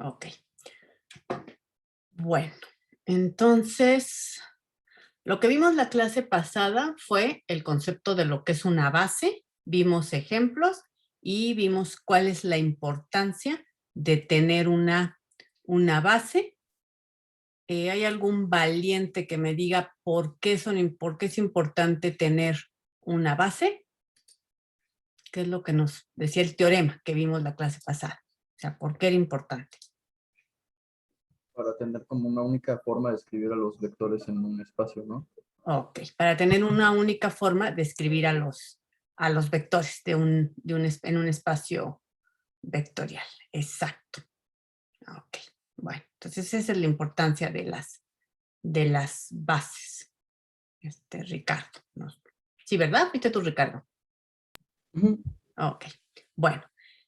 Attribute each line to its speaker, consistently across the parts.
Speaker 1: Ok. Bueno, entonces, lo que vimos la clase pasada fue el concepto de lo que es una base, vimos ejemplos y vimos cuál es la importancia de tener una base. ¿Hay algún valiente que me diga por qué es importante tener una base? ¿Qué es lo que nos decía el teorema que vimos la clase pasada? O sea, ¿por qué era importante?
Speaker 2: Para tener como una única forma de escribir a los vectores en un espacio, ¿no?
Speaker 1: Ok, para tener una única forma de escribir a los vectores en un espacio vectorial. Exacto. Ok, bueno, entonces esa es la importancia de las bases. Ricardo. ¿No? Sí, ¿verdad? ¿Viste tú, Ricardo? Ok, bueno.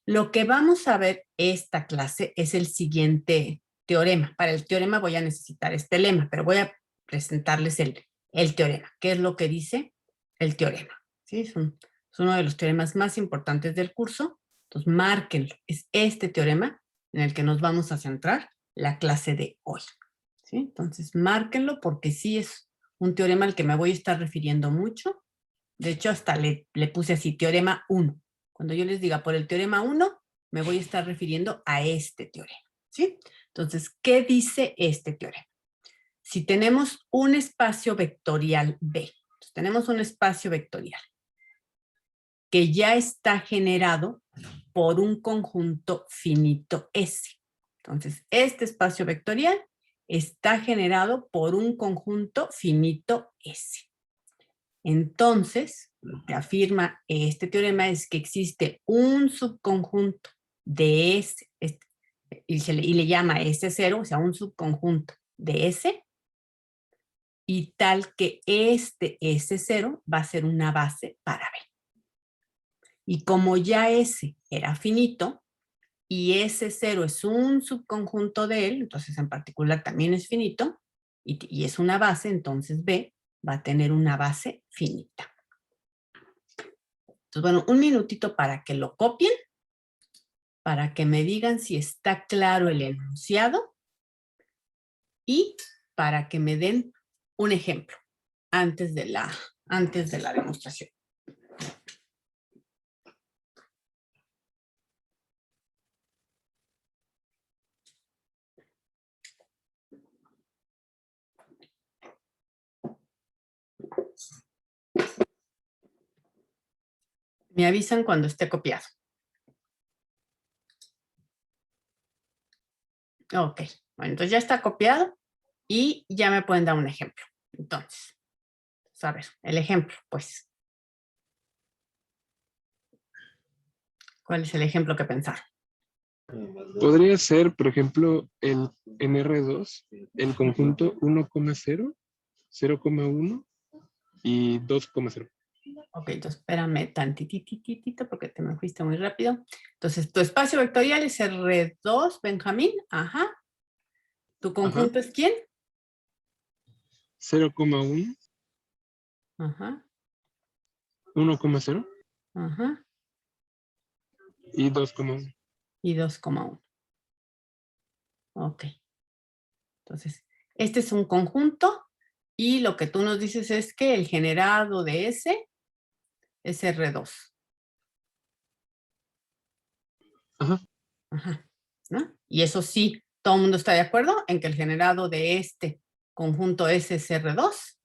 Speaker 1: Lo que vamos a ver esta clase es el siguiente teorema. Para el teorema voy a necesitar este lema, pero voy a presentarles el teorema. ¿Qué es lo que dice el teorema? ¿Sí? Es uno de los teoremas más importantes del curso. Entonces, márquenlo. Es este teorema en el que nos vamos a centrar la clase de hoy. ¿Sí? Entonces, márquenlo porque sí es un teorema al que me voy a estar refiriendo mucho. De hecho, hasta le puse así, teorema 1. Cuando yo les diga por el teorema 1, me voy a estar refiriendo a este teorema. ¿Sí? Entonces, ¿qué dice este teorema? Si tenemos un espacio vectorial B, entonces tenemos un espacio vectorial que ya está generado por un conjunto finito S. Entonces, este espacio vectorial está generado por un conjunto finito S. Entonces, lo que afirma este teorema es que existe un subconjunto de S, y le llama S0, o sea, un subconjunto de S, y tal que este S0 va a ser una base para B. Y como ya S era finito, y S0 es un subconjunto de él, entonces en particular también es finito, y es una base, entonces B va a tener una base finita. Entonces, bueno, un minutito para que lo copien, para que me digan si está claro el enunciado y para que me den un ejemplo antes de la demostración. Me avisan cuando esté copiado. Ok, bueno, entonces ya está copiado y ya me pueden dar un ejemplo. Entonces, a ver, el ejemplo, pues. ¿Cuál es el ejemplo que pensaron?
Speaker 3: Podría ser, por ejemplo, en R2, el conjunto 1,0, 0,1 y 2,0.
Speaker 1: Ok, entonces espérame tantititito porque te me fuiste muy rápido. Entonces, tu espacio vectorial es R2, Benjamín. Ajá. ¿Tu conjunto es quién?
Speaker 3: 0,1,
Speaker 1: Ajá.
Speaker 3: 1,0
Speaker 1: Ajá.
Speaker 3: y 2,1.
Speaker 1: Y 2,1. Ok. Entonces, este es un conjunto y lo que tú nos dices es que el generado de S es R2.
Speaker 3: Ajá.
Speaker 1: Ajá. ¿No? Y eso sí, todo el mundo está de acuerdo en que el generado de este conjunto S es R2.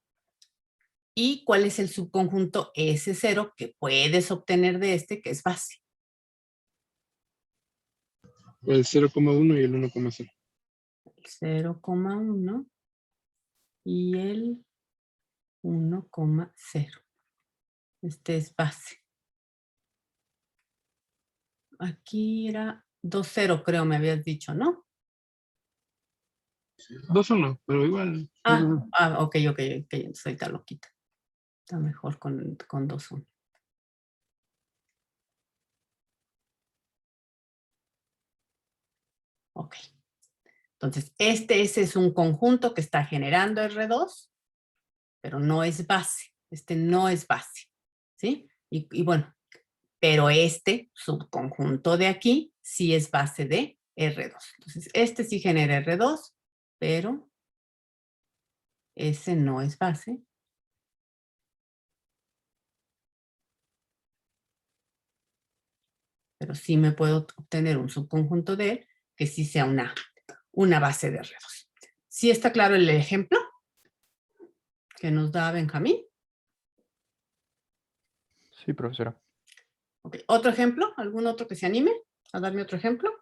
Speaker 1: ¿Y cuál es el subconjunto S0 que puedes obtener de este, que es base?
Speaker 3: El 0,1 y el 1,0.
Speaker 1: 0,1 y el 1,0. Este es base. Aquí era 2,0, creo me habías dicho, ¿no?
Speaker 3: 2,1, pero igual.
Speaker 1: Ok, entonces ahorita lo quito. Está mejor con 2,1. Ok. Entonces, ese es un conjunto que está generando R2, pero no es base. Este no es base, ¿sí? Y bueno, pero este subconjunto de aquí sí es base de R2. Entonces, este sí genera R2, pero ese no es base. Pero sí me puedo obtener un subconjunto de él que sí sea una base de R2. ¿Sí está claro el ejemplo que nos da Benjamín?
Speaker 2: Sí, profesora.
Speaker 1: Okay. ¿Otro ejemplo? ¿Algún otro que se anime a darme otro ejemplo?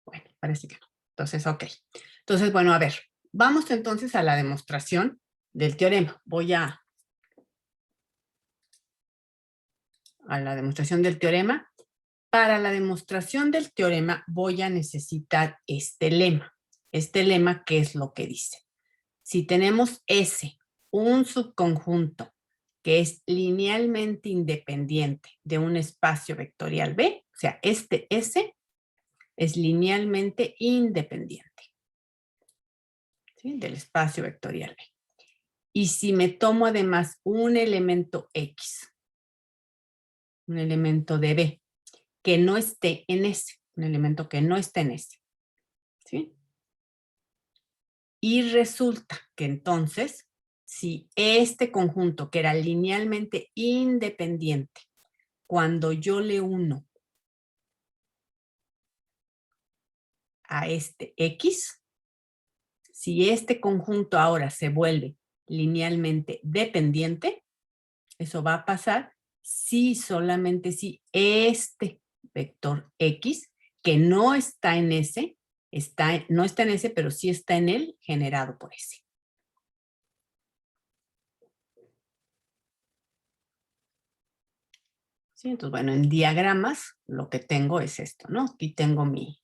Speaker 1: Bueno, parece que no. Entonces, ok. Entonces, bueno, a ver. Vamos entonces a la demostración del teorema. Voy a la demostración del teorema. Para la demostración del teorema voy a necesitar este lema. Este lema, ¿qué es lo que dice? Si tenemos S, un subconjunto que es linealmente independiente de un espacio vectorial B, o sea, este S es linealmente independiente, ¿sí?, del espacio vectorial B. Y si me tomo además un elemento X, un elemento de B, que no esté en S, un elemento que no esté en S, ¿sí? Y resulta que entonces, si este conjunto que era linealmente independiente, cuando yo le uno a este X, si este conjunto ahora se vuelve linealmente dependiente, eso va a pasar si solamente si este vector X, que no está en S, no está en S, pero sí está en el generado por S. ¿Sí? Entonces, bueno, en diagramas lo que tengo es esto, ¿no? Aquí tengo mi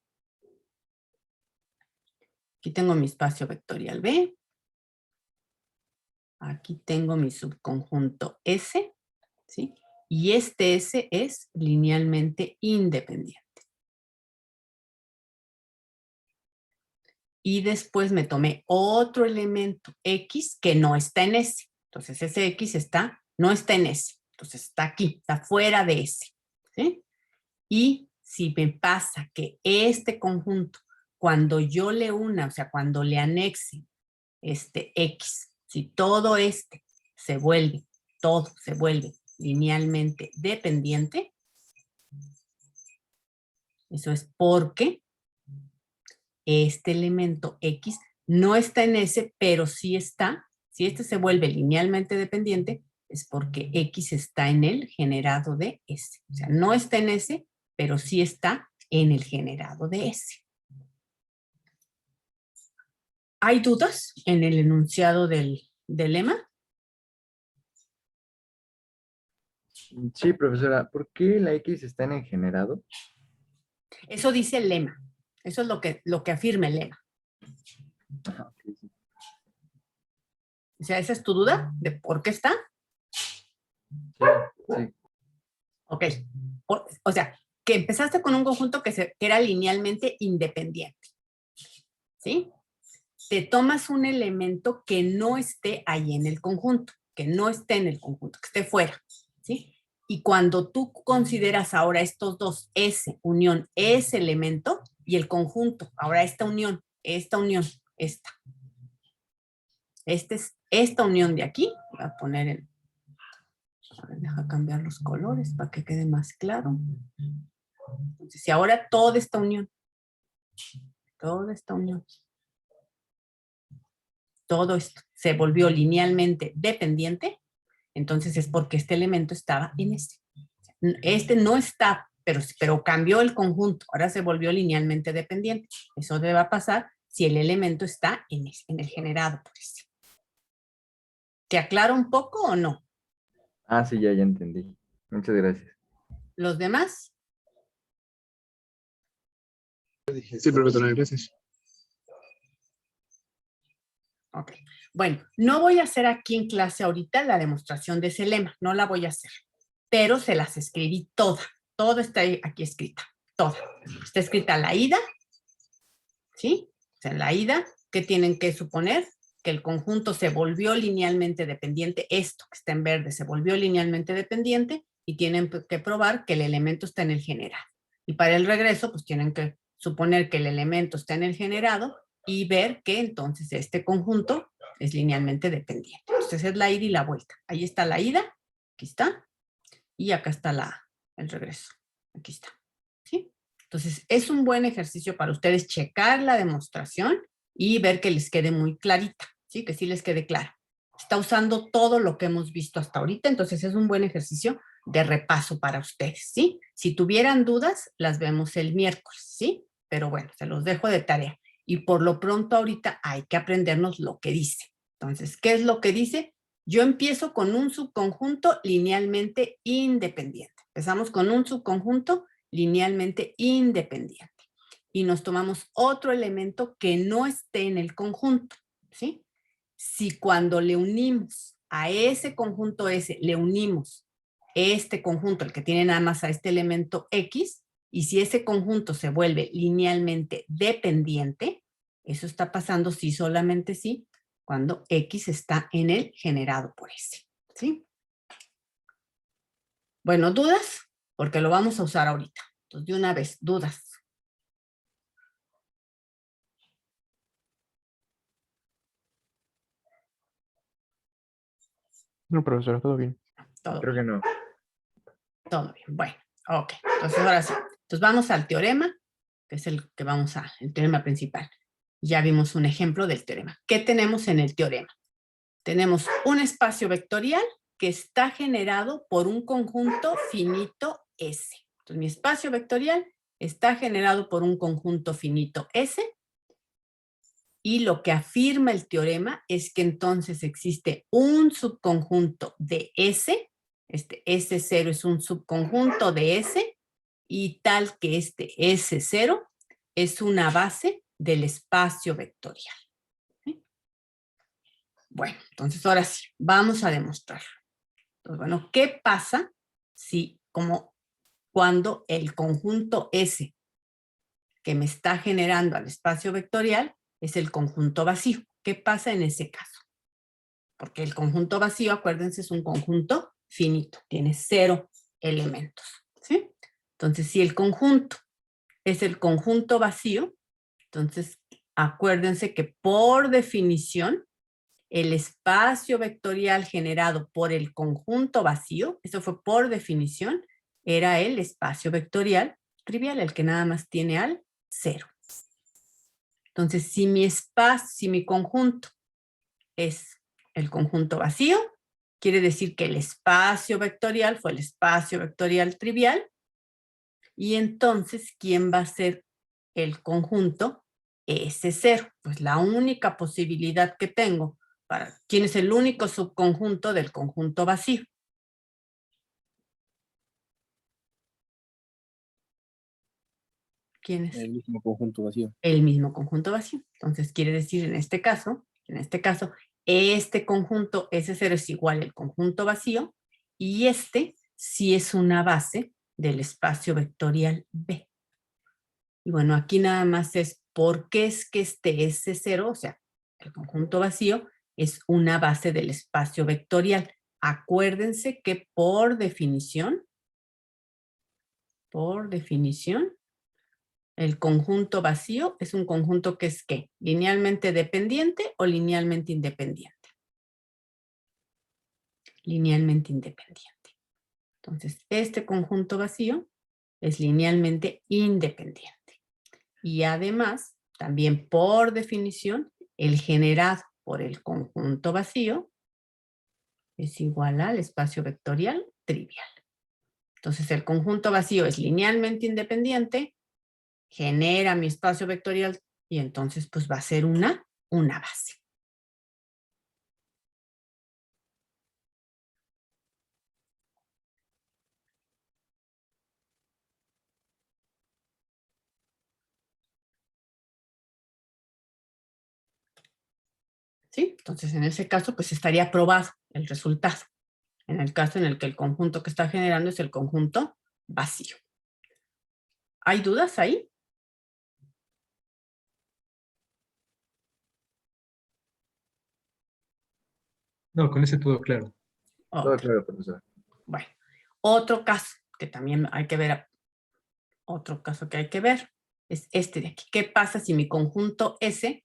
Speaker 1: espacio vectorial B. Aquí tengo mi subconjunto S, ¿sí? Y este S es linealmente independiente. Y después me tomé otro elemento X que no está en S. Entonces ese X no está en S. Entonces está aquí, está fuera de S, ¿sí? Y si me pasa que este conjunto, cuando yo le una, o sea, cuando le anexe este X, si todo todo se vuelve linealmente dependiente, eso es porque este elemento X no está en S, pero sí está. Si este se vuelve linealmente dependiente, es porque X está en el generado de S. O sea, no está en S, pero sí está en el generado de S. ¿Hay dudas en el enunciado del lema?
Speaker 4: Sí, profesora, ¿por qué la X está en el generado?
Speaker 1: Eso dice el lema. Eso es lo que afirma el lema.
Speaker 4: Ajá, ok, sí.
Speaker 1: O sea, ¿esa es tu duda de por qué está?
Speaker 4: Sí.
Speaker 1: Ok. O sea, que empezaste con un conjunto que era linealmente independiente. ¿Sí? Te tomas un elemento que no esté ahí en el conjunto, que no esté en el conjunto, que esté fuera. ¿Sí? Y cuando tú consideras ahora estos dos, S unión, ese elemento, y el conjunto, ahora esta unión, esta. Esta unión de aquí, voy a poner a ver, deja cambiar los colores para que quede más claro. Entonces, si ahora toda esta unión, todo esto se volvió linealmente dependiente, entonces es porque este elemento estaba en este. Este no está, pero cambió el conjunto, ahora se volvió linealmente dependiente. Eso debe pasar si el elemento está en el generado por este. ¿Te aclaro un poco o no?
Speaker 4: Ah, sí, ya entendí. Muchas gracias.
Speaker 1: ¿Los demás?
Speaker 3: Sí, profesora, gracias.
Speaker 1: Ok. Bueno, no voy a hacer aquí en clase ahorita la demostración de ese lema, no la voy a hacer, pero se las escribí toda. Todo está aquí escrita, toda. Está escrita la ida, ¿sí? O sea, la ida, ¿qué tienen que suponer? que el conjunto se volvió linealmente dependiente, esto que está en verde se volvió linealmente dependiente y tienen que probar que el elemento está en el generado. Y para el regreso, pues tienen que suponer que el elemento está en el generado y ver que entonces este conjunto es linealmente dependiente. Entonces es la ida y la vuelta. Ahí está la ida, aquí está, y acá está el regreso. Aquí está. ¿Sí? Entonces es un buen ejercicio para ustedes checar la demostración y ver que les quede muy clarita, ¿sí? Que sí les quede claro. Está usando todo lo que hemos visto hasta ahorita, entonces es un buen ejercicio de repaso para ustedes, ¿sí? Si tuvieran dudas, las vemos el miércoles, ¿sí? Pero bueno, se los dejo de tarea. Y por lo pronto ahorita hay que aprendernos lo que dice. Entonces, ¿qué es lo que dice? Yo empiezo con un subconjunto linealmente independiente. Empezamos con un subconjunto linealmente independiente. Y nos tomamos otro elemento que no esté en el conjunto, ¿sí? Si cuando le unimos a ese conjunto S, le unimos este conjunto, el que tiene nada más a este elemento X, y si ese conjunto se vuelve linealmente dependiente, eso está pasando sí, solamente sí, cuando X está en el generado por S, ¿sí? Bueno, ¿dudas? Porque lo vamos a usar ahorita. Entonces, de una vez, dudas.
Speaker 4: No, profesora, todo bien.
Speaker 1: Todo
Speaker 4: Creo
Speaker 1: bien.
Speaker 4: que no.
Speaker 1: Todo bien. Bueno, ok. Entonces, ahora sí. Entonces, vamos al teorema, que es el teorema principal. Ya vimos un ejemplo del teorema. ¿Qué tenemos en el teorema? Tenemos un espacio vectorial que está generado por un conjunto finito S. Entonces, mi espacio vectorial está generado por un conjunto finito S. Y lo que afirma el teorema es que entonces existe un subconjunto de S, este S0 es un subconjunto de S, y tal que este S0 es una base del espacio vectorial. ¿Sí? Bueno, entonces ahora sí, vamos a demostrarlo. Entonces, bueno, ¿qué pasa si, cuando el conjunto S que me está generando al espacio vectorial es el conjunto vacío? ¿Qué pasa en ese caso? Porque el conjunto vacío, acuérdense, es un conjunto finito, tiene 0 elementos, ¿sí? Entonces, si el conjunto es el conjunto vacío, entonces acuérdense que por definición, el espacio vectorial generado por el conjunto vacío, eso fue por definición, era el espacio vectorial trivial, el que nada más tiene al 0. Entonces, si mi conjunto es el conjunto vacío, quiere decir que el espacio vectorial fue el espacio vectorial trivial, y entonces, ¿quién va a ser el conjunto S0? Pues la única posibilidad que tengo para quién es el único subconjunto del conjunto vacío. ¿Quién es?
Speaker 2: El mismo conjunto vacío.
Speaker 1: El mismo conjunto vacío. Entonces, quiere decir en este caso, este conjunto S0 es igual al conjunto vacío, y este sí es una base del espacio vectorial B. Y bueno, aquí nada más es por qué es que este S0, o sea, el conjunto vacío, es una base del espacio vectorial. Acuérdense que por definición, el conjunto vacío es un conjunto que es ¿qué? ¿Linealmente dependiente o linealmente independiente? Linealmente independiente. Entonces, este conjunto vacío es linealmente independiente. Y además, también por definición, el generado por el conjunto vacío es igual al espacio vectorial trivial. Entonces, el conjunto vacío es linealmente independiente, genera mi espacio vectorial y entonces pues va a ser una base. ¿Sí? Entonces, en ese caso, pues estaría probado el resultado. En el caso en el que el conjunto que está generando es el conjunto vacío. ¿Hay dudas ahí?
Speaker 3: No, con ese todo claro.
Speaker 4: Todo
Speaker 1: Ok,
Speaker 4: claro, profesora.
Speaker 1: bueno. Otro caso que también hay que ver, otro caso que hay que ver es este de aquí. ¿Qué pasa si mi conjunto S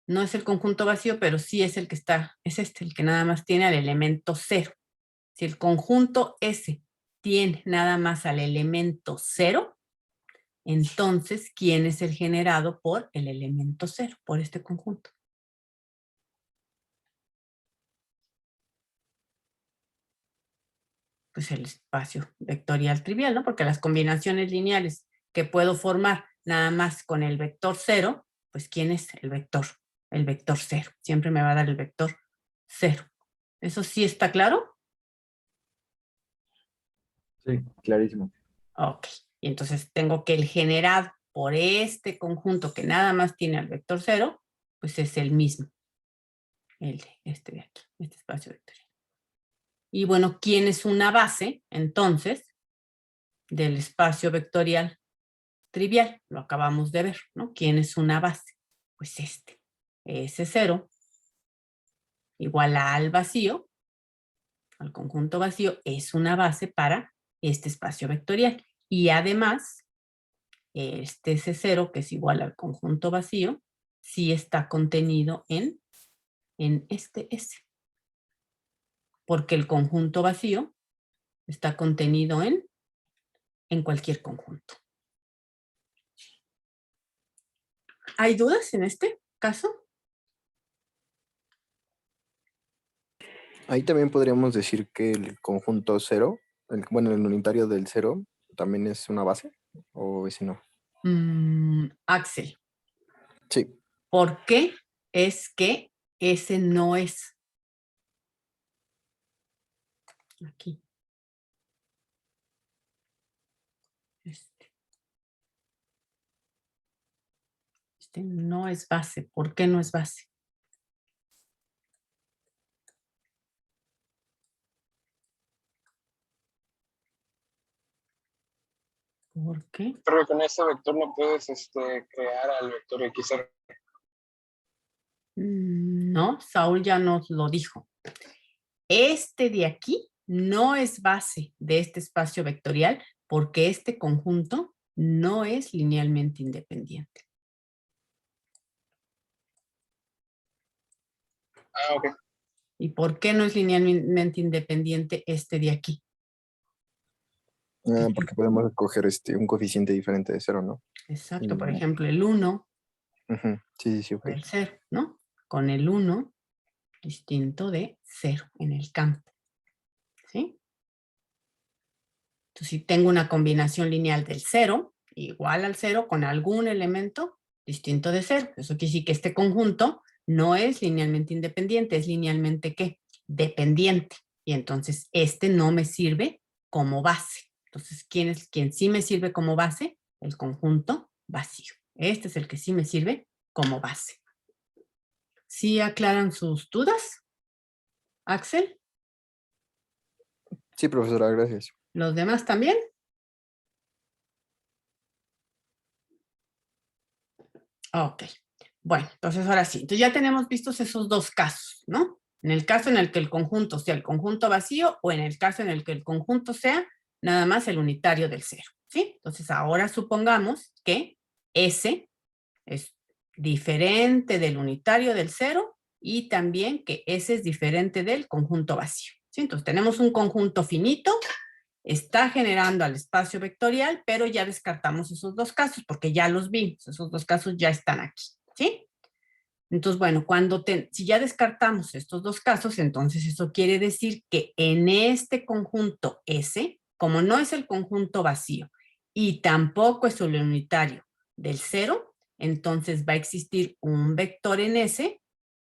Speaker 1: no es el conjunto vacío, pero sí es el que está, es este, el que nada más tiene al elemento 0? Si el conjunto S tiene nada más al elemento 0, entonces, ¿quién es el generado por el elemento 0, por este conjunto? Pues el espacio vectorial trivial, ¿no? Porque las combinaciones lineales que puedo formar nada más con el vector 0, pues ¿quién es el vector? El vector 0. Siempre me va a dar el vector 0. ¿Eso sí está claro?
Speaker 4: Sí, clarísimo.
Speaker 1: Ok. Y entonces tengo que el generado por este conjunto que nada más tiene al vector 0, pues es el mismo. Este de aquí, este espacio vectorial. Y bueno, ¿quién es una base, entonces, del espacio vectorial trivial? Lo acabamos de ver, ¿no? ¿Quién es una base? Pues este. S0 igual a al vacío, al conjunto vacío, es una base para este espacio vectorial. Y además, este S0, que es igual al conjunto vacío, sí está contenido en este S. Porque el conjunto vacío está contenido en cualquier conjunto. ¿Hay dudas en este caso?
Speaker 5: Ahí también podríamos decir que el conjunto cero, bueno, el unitario del cero, también es una base, o ese no.
Speaker 1: Axel,
Speaker 5: Sí,
Speaker 1: ¿por qué es que ese no es? Aquí. Este no es base. ¿Por qué no es base? ¿Por qué?
Speaker 6: Pero con este vector no puedes crear al vector XR.
Speaker 1: No, Saúl ya nos lo dijo. Este de aquí no es base de este espacio vectorial porque este conjunto no es linealmente independiente.
Speaker 6: Ah, ok.
Speaker 1: ¿Y por qué no es linealmente independiente este de aquí?
Speaker 5: porque podemos escoger un coeficiente diferente de cero, ¿no?
Speaker 1: Exacto, por
Speaker 5: Mm.
Speaker 1: ejemplo, el 1
Speaker 5: Ujú. Sí, sí, ok.
Speaker 1: o el 0, ¿no? Con el 1 distinto de 0 en el campo, ¿sí? Entonces, si tengo una combinación lineal del 0, igual al 0 con algún elemento distinto de 0. Eso quiere decir que este conjunto no es linealmente independiente, es linealmente ¿qué? Dependiente. Y entonces este no me sirve como base. Entonces, ¿quién sí me sirve como base? El conjunto vacío. Este es el que sí me sirve como base. ¿Sí aclaran sus dudas, Axel?
Speaker 5: Sí, profesora, gracias.
Speaker 1: ¿Los demás también? Ok. Bueno, entonces ahora sí. Entonces ya tenemos vistos esos dos casos, ¿no? En el caso en el que el conjunto sea el conjunto vacío o en el caso en el que el conjunto sea nada más el unitario del 0, ¿sí? Entonces ahora supongamos que S es diferente del unitario del 0 y también que S es diferente del conjunto vacío, ¿sí? Entonces tenemos un conjunto finito, está generando al espacio vectorial, pero ya descartamos esos dos casos porque ya los vimos, esos dos casos ya están aquí, ¿sí? Entonces, bueno, si ya descartamos estos dos casos, entonces eso quiere decir que en este conjunto S, como no es el conjunto vacío y tampoco es el unitario del 0, entonces va a existir un vector en S,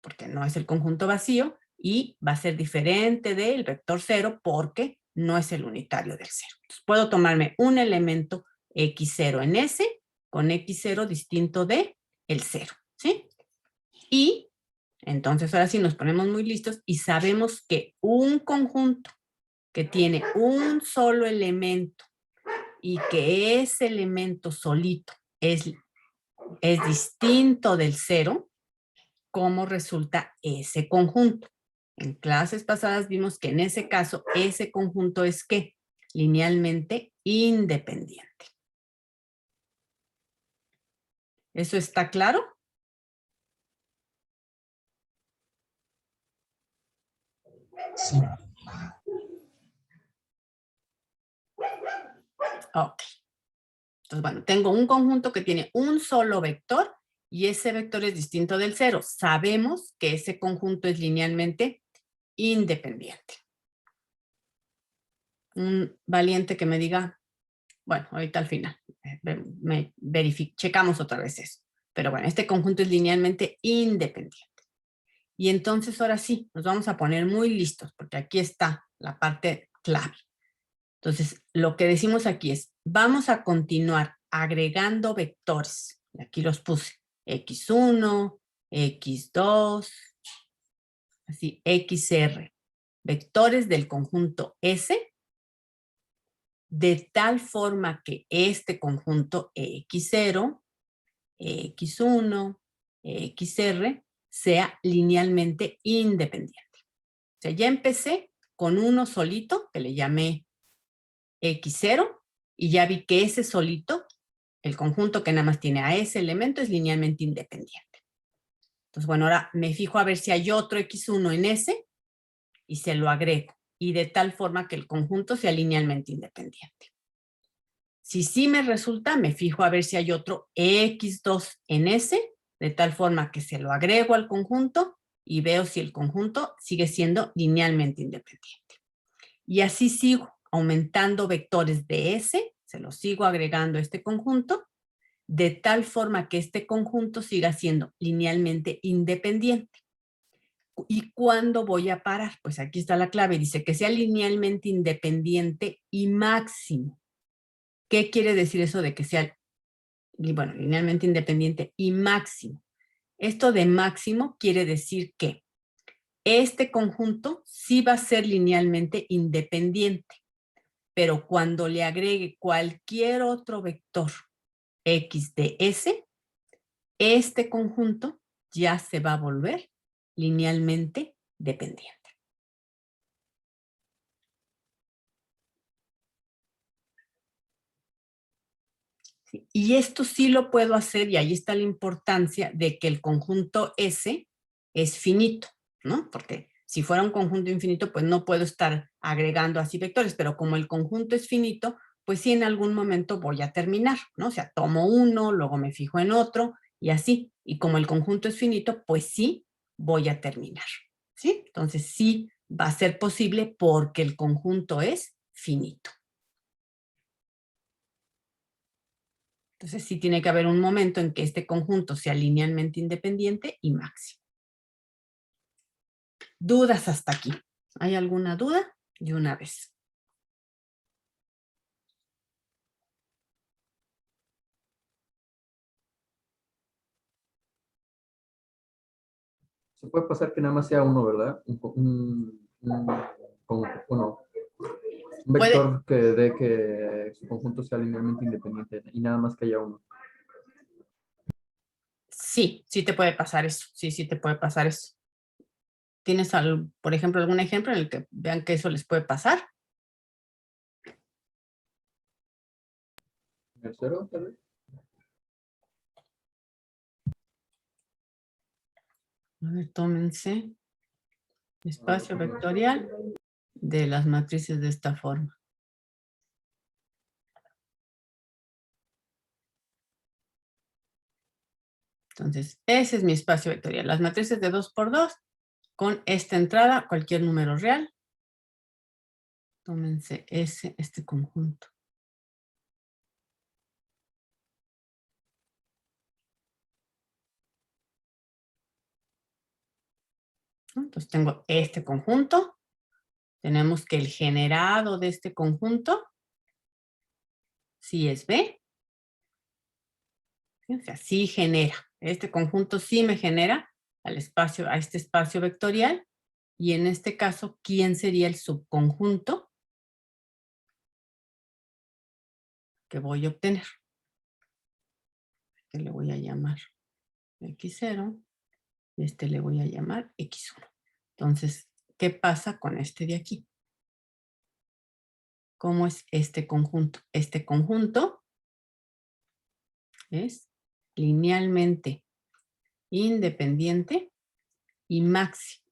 Speaker 1: porque no es el conjunto vacío, y va a ser diferente del vector 0 porque no es el unitario del 0. Entonces, puedo tomarme un elemento X0 en S con X0 distinto de el 0, ¿sí? Y entonces ahora sí nos ponemos muy listos y sabemos que un conjunto que tiene un solo elemento y que ese elemento solito es distinto del 0, ¿cómo resulta ese conjunto? En clases pasadas vimos que en ese caso, ese conjunto es ¿qué? Linealmente independiente. ¿Eso está claro?
Speaker 3: Sí.
Speaker 1: Ok. Entonces, bueno, tengo un conjunto que tiene un solo vector y ese vector es distinto del cero. Sabemos que ese conjunto es linealmente independiente. Un valiente que me diga, bueno, ahorita al final, checamos otra vez eso. Pero bueno, este conjunto es linealmente independiente. Y entonces ahora sí, nos vamos a poner muy listos porque aquí está la parte clave. Entonces, lo que decimos aquí es, vamos a continuar agregando vectores. Aquí los puse, x1, x2, así, xr. Vectores del conjunto S, de tal forma que este conjunto x0, x1, xr, sea linealmente independiente. O sea, ya empecé con uno solito, que le llamé x0, y ya vi que ese solito, el conjunto que nada más tiene a ese elemento, es linealmente independiente. Entonces, bueno, ahora me fijo a ver si hay otro x1 en ese, y se lo agrego, y de tal forma que el conjunto sea linealmente independiente. Si sí me resulta, me fijo a ver si hay otro x2 en ese, de tal forma que se lo agrego al conjunto, y veo si el conjunto sigue siendo linealmente independiente. Y así sigo aumentando vectores de S, se los sigo agregando a este conjunto, de tal forma que este conjunto siga siendo linealmente independiente. ¿Y cuándo voy a parar? Pues aquí está la clave, dice que sea linealmente independiente y máximo. ¿Qué quiere decir eso de que sea, bueno, linealmente independiente y máximo? Esto de máximo quiere decir que este conjunto sí va a ser linealmente independiente, pero cuando le agregue cualquier otro vector x de S, este conjunto ya se va a volver linealmente dependiente. ¿Sí? Y esto sí lo puedo hacer, y ahí está la importancia de que el conjunto S es finito, ¿no? Porque si fuera un conjunto infinito, pues no puedo estar agregando así vectores, pero como el conjunto es finito, pues sí en algún momento voy a terminar, ¿no? O sea, tomo uno, luego me fijo en otro, y así. Y como el conjunto es finito, pues sí voy a terminar, ¿sí? Entonces sí va a ser posible porque el conjunto es finito. Entonces sí tiene que haber un momento en que este conjunto sea linealmente independiente y máximo. ¿Dudas hasta aquí? ¿Hay alguna duda? De una vez.
Speaker 2: Se puede pasar que nada más sea uno, ¿verdad? Un vector que dé que su conjunto sea linealmente independiente y nada más que haya uno.
Speaker 1: Sí, sí te puede pasar eso. Sí, sí te puede pasar eso. ¿Tienes, por ejemplo, algún ejemplo en el que vean que eso les puede pasar?
Speaker 2: ¿El cero, tal vez?
Speaker 1: A ver, tómense espacio vectorial de las matrices de esta forma. Entonces, ese es mi espacio vectorial. Las matrices de 2 por 2 con esta entrada, cualquier número real. Tómense este conjunto. Entonces tengo este conjunto. Tenemos que el generado de este conjunto sí es B. ¿Sí? O sea, sí genera. Este conjunto sí me genera a este espacio vectorial. Y en este caso, ¿quién sería el subconjunto que voy a obtener? Que le voy a llamar X0. Y este le voy a llamar X1. Entonces, ¿qué pasa con este de aquí? ¿Cómo es este conjunto? Este conjunto es linealmente independiente y máximo.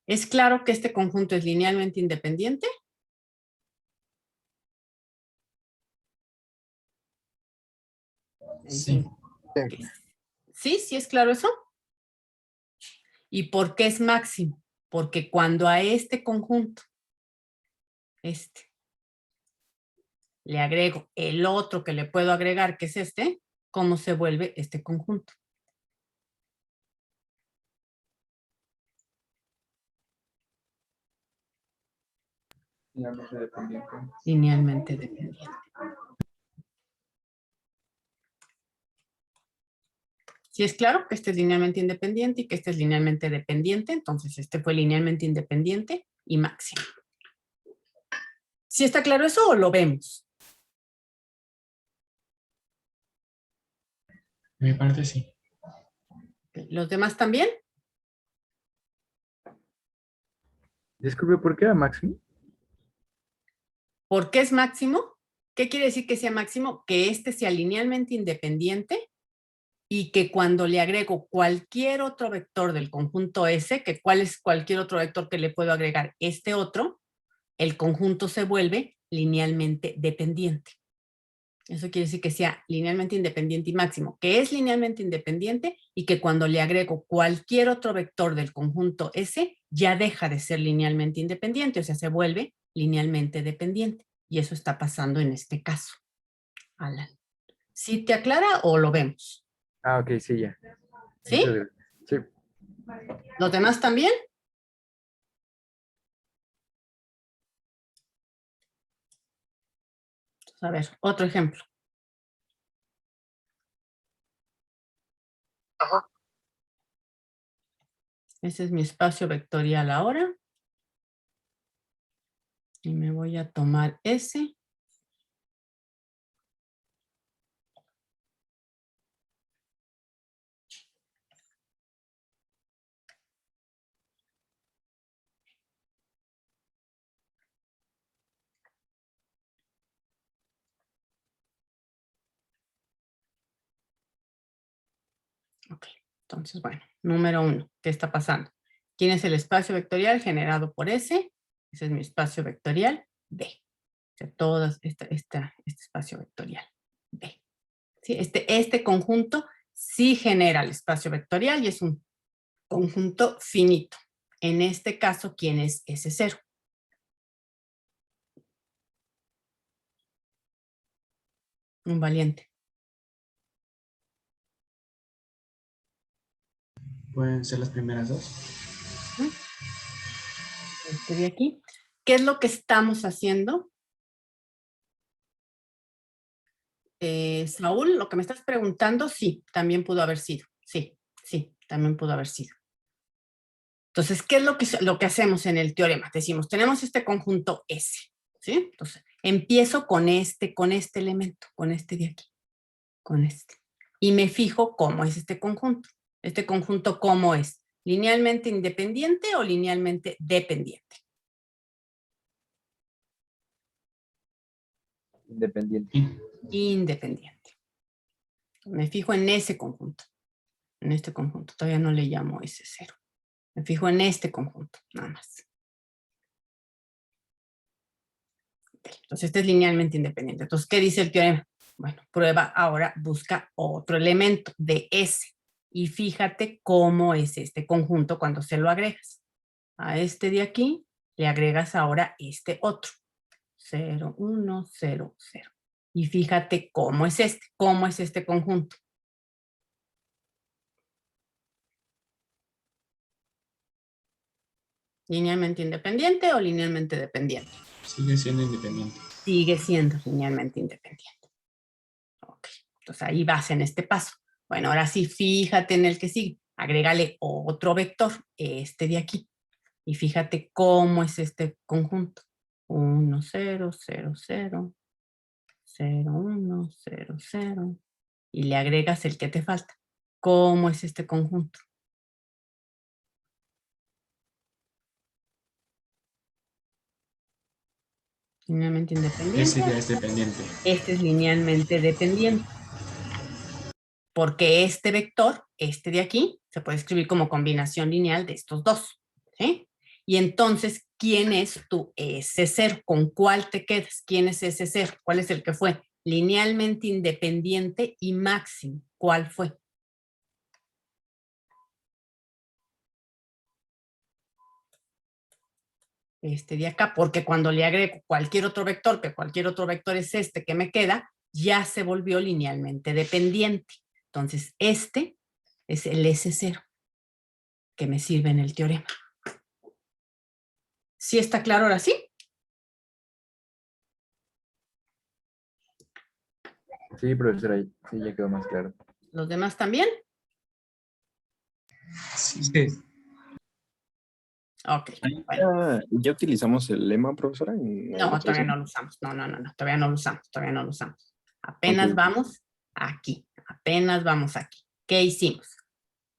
Speaker 1: ¿Es claro que este conjunto es linealmente independiente?
Speaker 3: Sí.
Speaker 1: ¿Sí? ¿Sí es claro eso? ¿Y por qué es máximo? Porque cuando a este conjunto, le agrego el otro que le puedo agregar, que es este, ¿cómo se vuelve este conjunto?
Speaker 2: Linealmente dependiente.
Speaker 1: Linealmente dependiente. Si es claro que este es linealmente independiente y que este es linealmente dependiente, entonces este fue linealmente independiente y máximo. ¿Sí está claro eso o lo vemos?
Speaker 3: De mi parte, sí.
Speaker 1: ¿Los demás también?
Speaker 4: Disculpe, ¿por qué era máximo?
Speaker 1: ¿Por qué es máximo? ¿Qué quiere decir que sea máximo? Que este sea linealmente independiente y que cuando le agrego cualquier otro vector del conjunto S, que cuál es cualquier otro vector que le puedo agregar, este otro, el conjunto se vuelve linealmente dependiente. Eso quiere decir que sea linealmente independiente y máximo, que es linealmente independiente y que cuando le agrego cualquier otro vector del conjunto S, ya deja de ser linealmente independiente, o sea, se vuelve linealmente dependiente. Y eso está pasando en este caso. Alan, ¿sí te aclara o lo vemos?
Speaker 4: Ah, ok, sí, ya.
Speaker 1: ¿Sí?
Speaker 4: Muchas gracias. Sí.
Speaker 1: ¿Los demás también? A ver, otro ejemplo.
Speaker 6: Ajá.
Speaker 1: Ese es mi espacio vectorial ahora. Y me voy a tomar ese. Ok, entonces, bueno, número 1, ¿qué está pasando? ¿Quién es el espacio vectorial generado por S? Ese es mi espacio vectorial B. O sea, todo este espacio vectorial B. ¿Sí? Este conjunto sí genera el espacio vectorial y es un conjunto finito. En este caso, ¿quién es S0? Un valiente.
Speaker 3: Pueden ser las primeras dos.
Speaker 1: Este de aquí. ¿Qué es lo que estamos haciendo? Saúl, lo que me estás preguntando, sí, también pudo haber sido. Sí, sí, también pudo haber sido. Entonces, ¿qué es lo que hacemos en el teorema? Decimos, tenemos este conjunto S, ¿sí? Entonces, empiezo con este elemento, con este de aquí, con este. Y me fijo cómo es este conjunto. Este conjunto, ¿cómo es? ¿Linealmente independiente o linealmente dependiente?
Speaker 4: Independiente.
Speaker 3: Sí.
Speaker 1: Independiente. Me fijo en ese conjunto, en este conjunto. Todavía no le llamo S0. Me fijo en este conjunto, nada más. Entonces, este es linealmente independiente. Entonces, ¿qué dice el teorema? Bueno, prueba ahora, busca otro elemento de S y fíjate cómo es este conjunto cuando se lo agregas. A este de aquí le agregas ahora este otro. 0, 1, 0, 0. Y fíjate cómo es este conjunto. ¿Linealmente independiente o linealmente dependiente?
Speaker 3: Sigue siendo independiente.
Speaker 1: Sigue siendo linealmente independiente. Ok, entonces ahí vas en este paso. Bueno, ahora sí, fíjate en el que sigue. Agrégale otro vector, este de aquí. Y fíjate cómo es este conjunto. 1, 0, 0, 0, 0, 1, 0, 0. Y le agregas el que te falta. ¿Cómo es este conjunto? Linealmente independiente.
Speaker 3: Ese ya es dependiente.
Speaker 1: Este es linealmente dependiente. Porque este vector, este de aquí, se puede escribir como combinación lineal de estos dos. ¿Sí? Y entonces, ¿quién es tu S0? ¿Con cuál te quedas? ¿Quién es S0? ¿Cuál es el que fue linealmente independiente y máximo? ¿Cuál fue? Este de acá, porque cuando le agrego cualquier otro vector, que cualquier otro vector es este que me queda, ya se volvió linealmente dependiente. Entonces, este es el S0 que me sirve en el teorema. ¿Sí está claro ahora sí?
Speaker 4: Sí, profesora, sí, ya quedó más claro.
Speaker 1: ¿Los demás también?
Speaker 3: Sí.
Speaker 1: Ok, bueno.
Speaker 5: ¿Ya utilizamos el lema, profesora?
Speaker 1: No, todavía no lo usamos. No, todavía no lo usamos, todavía no lo usamos. Apenas vamos aquí, apenas vamos aquí. ¿Qué hicimos?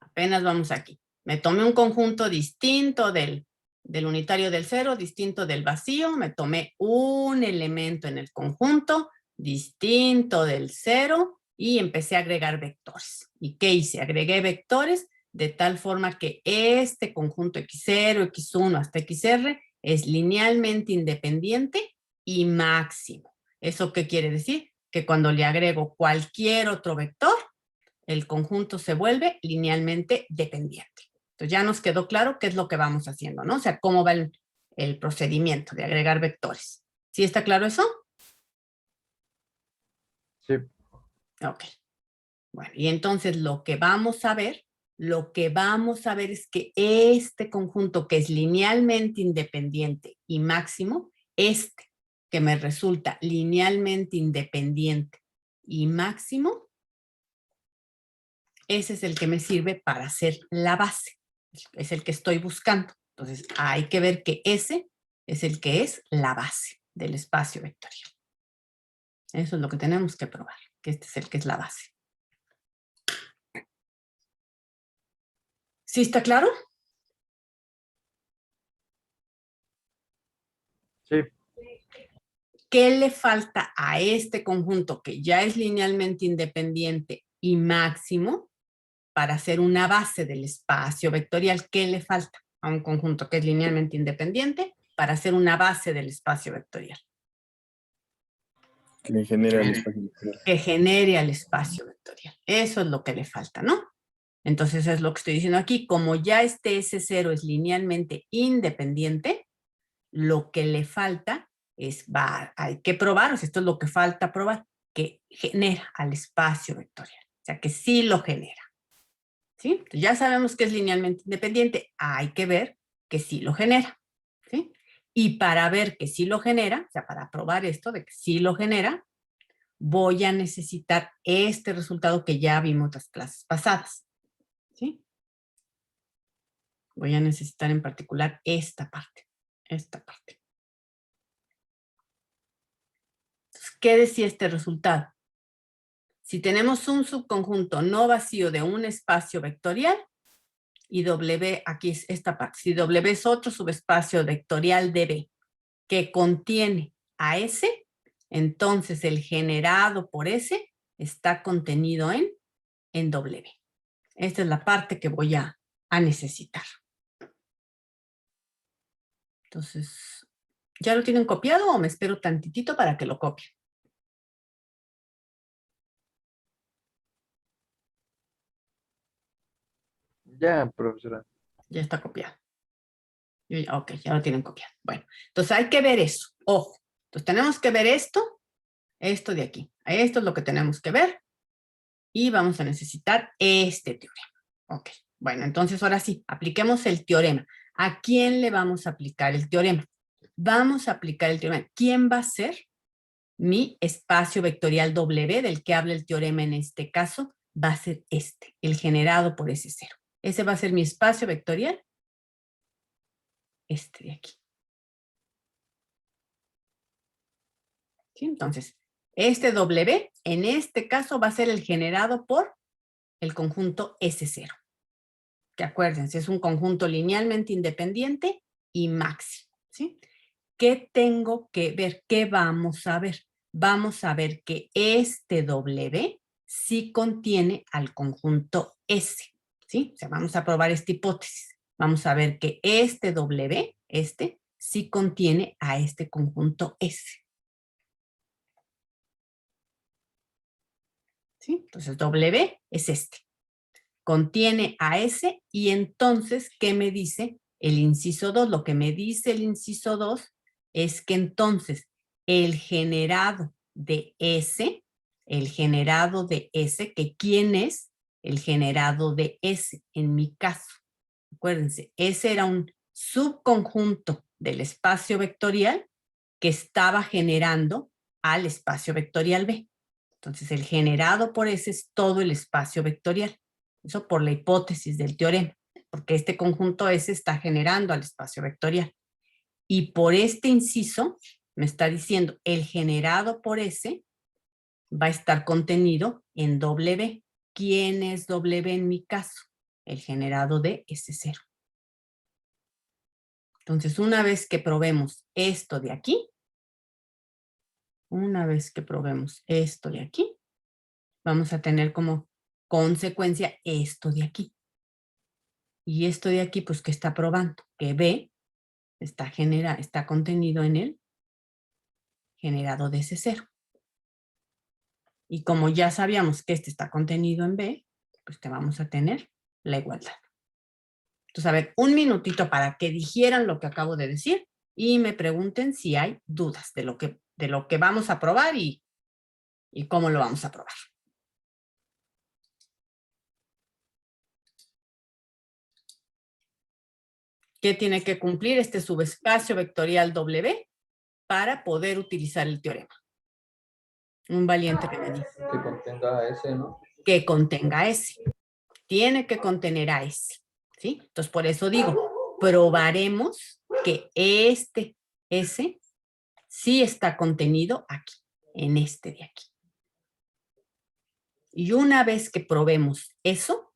Speaker 1: Apenas vamos aquí. Me tomé un conjunto distinto del unitario del cero, distinto del vacío. Me tomé un elemento en el conjunto distinto del cero y empecé a agregar vectores. ¿Y qué hice? Agregué vectores de tal forma que este conjunto x0, x1 hasta xr es linealmente independiente y máximo. ¿Eso qué quiere decir? Que cuando le agrego cualquier otro vector, el conjunto se vuelve linealmente dependiente. Entonces ya nos quedó claro qué es lo que vamos haciendo, ¿no? O sea, cómo va el procedimiento de agregar vectores. ¿Sí está claro eso?
Speaker 4: Sí.
Speaker 1: Ok. Bueno, y entonces lo que vamos a ver es que este conjunto que es linealmente independiente y máximo, este que me resulta linealmente independiente y máximo, ese es el que me sirve para hacer la base. Es el que estoy buscando. Entonces, hay que ver que ese es el que es la base del espacio vectorial. Eso es lo que tenemos que probar, que este es el que es la base. ¿Sí está claro?
Speaker 4: Sí.
Speaker 1: ¿Qué le falta a este conjunto que ya es linealmente independiente y máximo para hacer una base del espacio vectorial? ¿Qué le falta a un conjunto que es linealmente independiente para hacer una base del espacio vectorial?
Speaker 5: Que genera el espacio vectorial.
Speaker 1: Que genere al espacio vectorial. Eso es lo que le falta, ¿no? Entonces es lo que estoy diciendo aquí. Como ya este S0 es linealmente independiente, lo que le falta es, hay que probar, o sea, esto es lo que falta probar, que genera al espacio vectorial. O sea, que sí lo genera. ¿Sí? Entonces ya sabemos que es linealmente independiente. Hay que ver que sí lo genera. ¿Sí? Y para ver que sí lo genera, o sea, para probar esto de que sí lo genera, voy a necesitar este resultado que ya vimos las clases pasadas. ¿Sí? Voy a necesitar en particular esta parte. Esta parte. Entonces, ¿qué decía este resultado? Si tenemos un subconjunto no vacío de un espacio vectorial, y W, aquí es esta parte, si W es otro subespacio vectorial de B que contiene a S, entonces el generado por S está contenido en W. Esta es la parte que voy a necesitar. Entonces, ¿ya lo tienen copiado o me espero tantitito para que lo copien?
Speaker 4: Ya, profesora.
Speaker 1: Ya está copiado. Ok, ya lo tienen copiado. Bueno, entonces hay que ver eso. Ojo. Entonces tenemos que ver esto de aquí. Esto es lo que tenemos que ver. Y vamos a necesitar este teorema. Ok, bueno, entonces ahora sí, apliquemos el teorema. ¿A quién le vamos a aplicar el teorema? Vamos a aplicar el teorema. ¿Quién va a ser mi espacio vectorial W del que habla el teorema en este caso? Va a ser este, el generado por ese cero. Ese va a ser mi espacio vectorial. Este de aquí. ¿Sí? Entonces, este W en este caso va a ser el generado por el conjunto S0. Que acuérdense, es un conjunto linealmente independiente y máximo, ¿sí? ¿Qué tengo que ver? ¿Qué vamos a ver? Vamos a ver que este W sí contiene al conjunto S, ¿sí? O sea, vamos a probar esta hipótesis. Vamos a ver que este W, sí contiene a este conjunto S. ¿Sí? Entonces, W es este. Contiene a S y entonces, ¿qué me dice el inciso 2? Lo que me dice el inciso 2 es que entonces el generado de S, que ¿quién es el generado de S en mi caso? Acuérdense, S era un subconjunto del espacio vectorial que estaba generando al espacio vectorial B. Entonces, el generado por S es todo el espacio vectorial. Eso por la hipótesis del teorema, porque este conjunto S está generando al espacio vectorial. Y por este inciso me está diciendo el generado por S va a estar contenido en W. ¿Quién es W en mi caso? El generado de S0. Entonces, una vez que probemos esto de aquí, vamos a tener como consecuencia esto de aquí. Y esto de aquí, pues, ¿qué está probando? Que B está contenido en el generado de S0. Y como ya sabíamos que este está contenido en B, pues te vamos a tener la igualdad. Entonces, a ver, un minutito para que dijeran lo que acabo de decir y me pregunten si hay dudas de lo que vamos a probar y cómo lo vamos a probar. ¿Qué tiene que cumplir este subespacio vectorial W para poder utilizar el teorema? Un valiente que me dice.
Speaker 2: Que contenga S, ¿no?
Speaker 1: Que contenga S. Tiene que contener a S, ¿sí? Entonces, por eso digo, probaremos que este S sí está contenido aquí, en este de aquí. Y una vez que probemos eso,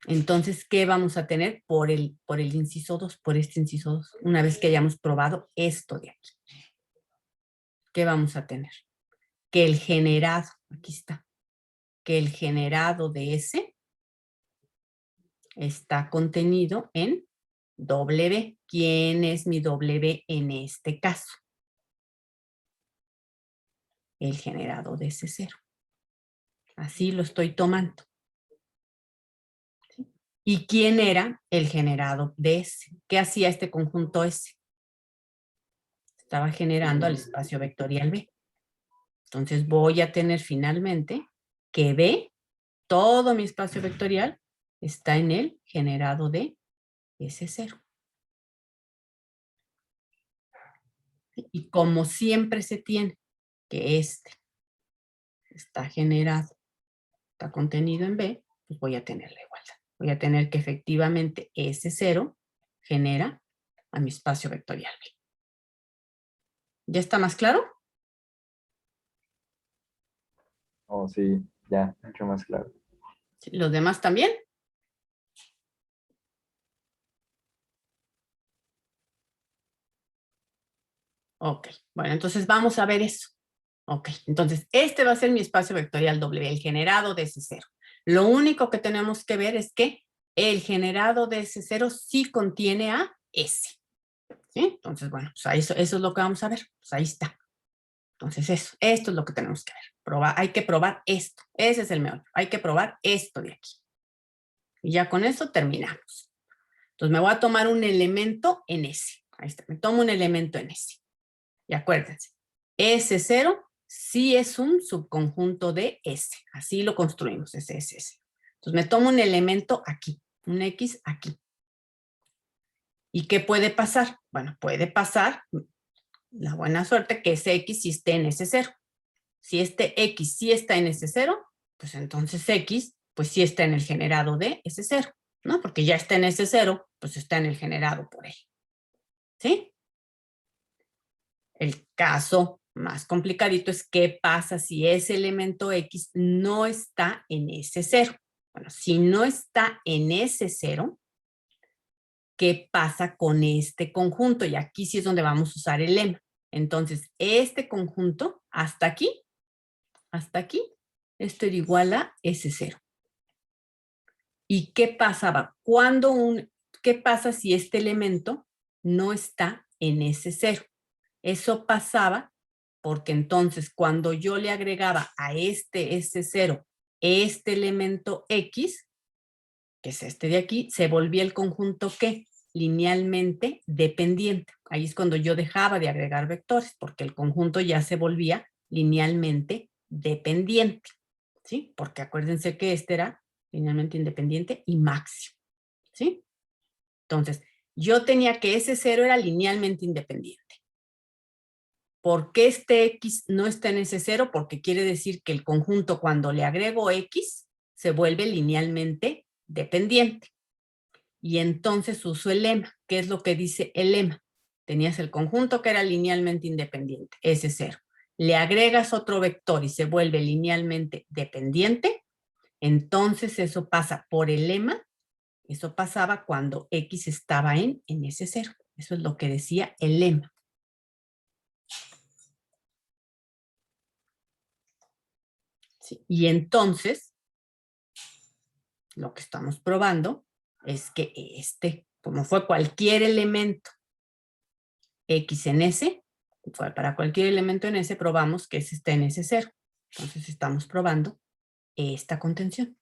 Speaker 1: entonces, ¿qué vamos a tener por el inciso 2, por este inciso 2? Una vez que hayamos probado esto de aquí. ¿Qué vamos a tener? Que el generado, aquí está, que el generado de S está contenido en W. ¿Quién es mi W en este caso? El generado de S0. Así lo estoy tomando. ¿Sí? ¿Y quién era el generado de S? ¿Qué hacía este conjunto S? Estaba generando al espacio vectorial B. Entonces voy a tener finalmente que B, todo mi espacio vectorial, está en el generado de S0. Y como siempre se tiene que este está generado, está contenido en B, pues voy a tener la igualdad. Voy a tener que efectivamente S0 genera a mi espacio vectorial B. ¿Ya está más claro?
Speaker 4: Oh, sí, ya, mucho más claro.
Speaker 1: ¿Los demás también? Ok, bueno, entonces vamos a ver eso. Ok, entonces este va a ser mi espacio vectorial W, el generado de S0. Lo único que tenemos que ver es que el generado de S0 sí contiene a S. ¿Sí? Entonces, bueno, pues eso es lo que vamos a ver. Pues ahí está. Entonces esto es lo que tenemos que ver. Hay que probar esto. Ese es el meollo. Hay que probar esto de aquí. Y ya con eso terminamos. Entonces me voy a tomar un elemento en S. Ahí está. Me tomo un elemento en S. Y acuérdense, S0 sí es un subconjunto de S. Así lo construimos, ese es S. Entonces me tomo un elemento aquí, un X aquí. ¿Y qué puede pasar? Bueno, puede pasar la buena suerte que ese X sí esté en S0. Si este X sí está en S0, pues entonces X pues sí está en el generado de S0, ¿no? Porque ya está en S0, pues está en el generado por él. ¿Sí? El caso más complicadito es qué pasa si ese elemento X no está en S0. Bueno, si no está en S0, ¿qué pasa con este conjunto? Y aquí sí es donde vamos a usar el lema. Entonces, este conjunto, hasta aquí, esto era igual a S0. ¿Y qué pasaba? ¿Qué pasa si este elemento no está en S0? Eso pasaba porque entonces cuando yo le agregaba a este S0 este elemento X, que es este de aquí, se volvía el conjunto ¿qué? Linealmente dependiente. Ahí es cuando yo dejaba de agregar vectores, porque el conjunto ya se volvía linealmente dependiente, ¿sí? Porque acuérdense que este era linealmente independiente y máximo, ¿sí? Entonces, yo tenía que ese 0 era linealmente independiente. ¿Por qué este X no está en ese 0? Porque quiere decir que el conjunto cuando le agrego X se vuelve linealmente dependiente. Y entonces uso el lema. ¿Qué es lo que dice el lema? Tenías el conjunto que era linealmente independiente, ese 0. Le agregas otro vector y se vuelve linealmente dependiente, entonces eso pasa por el lema. Eso pasaba cuando X estaba en ese 0. Eso es lo que decía el lema. Sí. Y entonces, lo que estamos probando es que como fue cualquier elemento X en S, para cualquier elemento en S probamos que ese está en ese 0. Entonces estamos probando esta contención.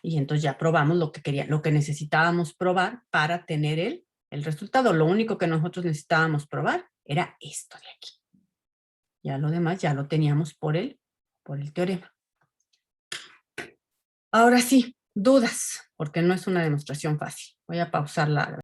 Speaker 1: Y entonces ya probamos lo que necesitábamos probar para tener el resultado. Lo único que nosotros necesitábamos probar era esto de aquí. Ya lo demás ya lo teníamos por el teorema. Ahora sí, dudas, porque no es una demostración fácil. Voy a pausar la